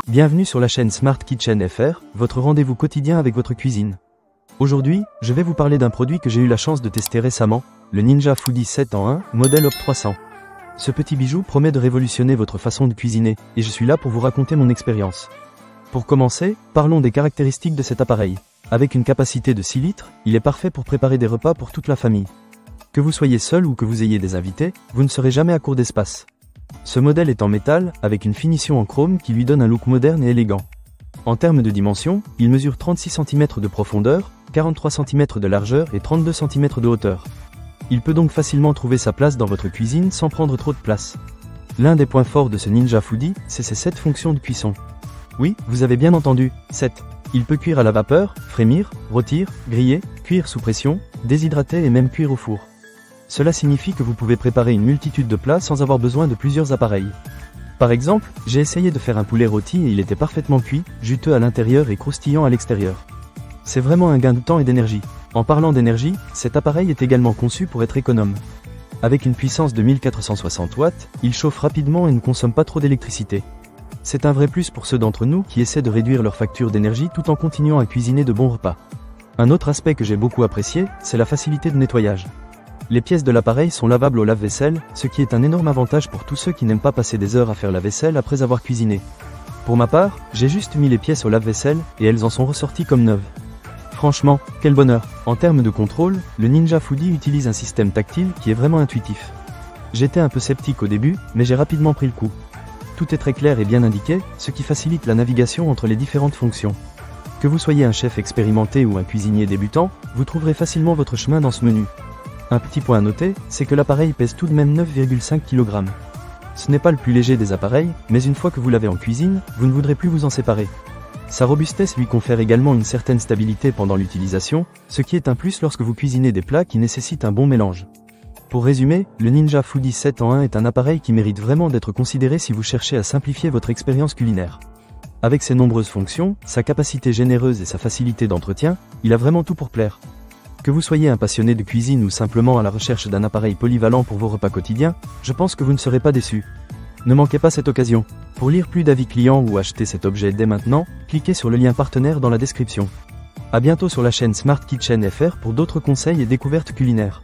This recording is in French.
Bienvenue sur la chaîne Smart Kitchen FR, votre rendez-vous quotidien avec votre cuisine. Aujourd'hui, je vais vous parler d'un produit que j'ai eu la chance de tester récemment, le Ninja Foodi 7 en 1, modèle OP 300. Ce petit bijou promet de révolutionner votre façon de cuisiner, et je suis là pour vous raconter mon expérience. Pour commencer, parlons des caractéristiques de cet appareil. Avec une capacité de 6 litres, il est parfait pour préparer des repas pour toute la famille. Que vous soyez seul ou que vous ayez des invités, vous ne serez jamais à court d'espace. Ce modèle est en métal, avec une finition en chrome qui lui donne un look moderne et élégant. En termes de dimension, il mesure 36 cm de profondeur, 43 cm de largeur et 32 cm de hauteur. Il peut donc facilement trouver sa place dans votre cuisine sans prendre trop de place. L'un des points forts de ce Ninja Foodi, c'est ses 7 fonctions de cuisson. Oui, vous avez bien entendu, 7. Il peut cuire à la vapeur, frémir, rôtir, griller, cuire sous pression, déshydrater et même cuire au four. Cela signifie que vous pouvez préparer une multitude de plats sans avoir besoin de plusieurs appareils. Par exemple, j'ai essayé de faire un poulet rôti et il était parfaitement cuit, juteux à l'intérieur et croustillant à l'extérieur. C'est vraiment un gain de temps et d'énergie. En parlant d'énergie, cet appareil est également conçu pour être économe. Avec une puissance de 1460 watts, il chauffe rapidement et ne consomme pas trop d'électricité. C'est un vrai plus pour ceux d'entre nous qui essaient de réduire leur facture d'énergie tout en continuant à cuisiner de bons repas. Un autre aspect que j'ai beaucoup apprécié, c'est la facilité de nettoyage. Les pièces de l'appareil sont lavables au lave-vaisselle, ce qui est un énorme avantage pour tous ceux qui n'aiment pas passer des heures à faire la vaisselle après avoir cuisiné. Pour ma part, j'ai juste mis les pièces au lave-vaisselle, et elles en sont ressorties comme neuves. Franchement, quel bonheur! En termes de contrôle, le Ninja Foodi utilise un système tactile qui est vraiment intuitif. J'étais un peu sceptique au début, mais j'ai rapidement pris le coup. Tout est très clair et bien indiqué, ce qui facilite la navigation entre les différentes fonctions. Que vous soyez un chef expérimenté ou un cuisinier débutant, vous trouverez facilement votre chemin dans ce menu. Un petit point à noter, c'est que l'appareil pèse tout de même 9,5 kg. Ce n'est pas le plus léger des appareils, mais une fois que vous l'avez en cuisine, vous ne voudrez plus vous en séparer. Sa robustesse lui confère également une certaine stabilité pendant l'utilisation, ce qui est un plus lorsque vous cuisinez des plats qui nécessitent un bon mélange. Pour résumer, le Ninja Foodi 7 en 1 est un appareil qui mérite vraiment d'être considéré si vous cherchez à simplifier votre expérience culinaire. Avec ses nombreuses fonctions, sa capacité généreuse et sa facilité d'entretien, il a vraiment tout pour plaire. Que vous soyez un passionné de cuisine ou simplement à la recherche d'un appareil polyvalent pour vos repas quotidiens, je pense que vous ne serez pas déçus. Ne manquez pas cette occasion. Pour lire plus d'avis clients ou acheter cet objet dès maintenant, cliquez sur le lien partenaire dans la description. À bientôt sur la chaîne Smart Kitchen FR pour d'autres conseils et découvertes culinaires.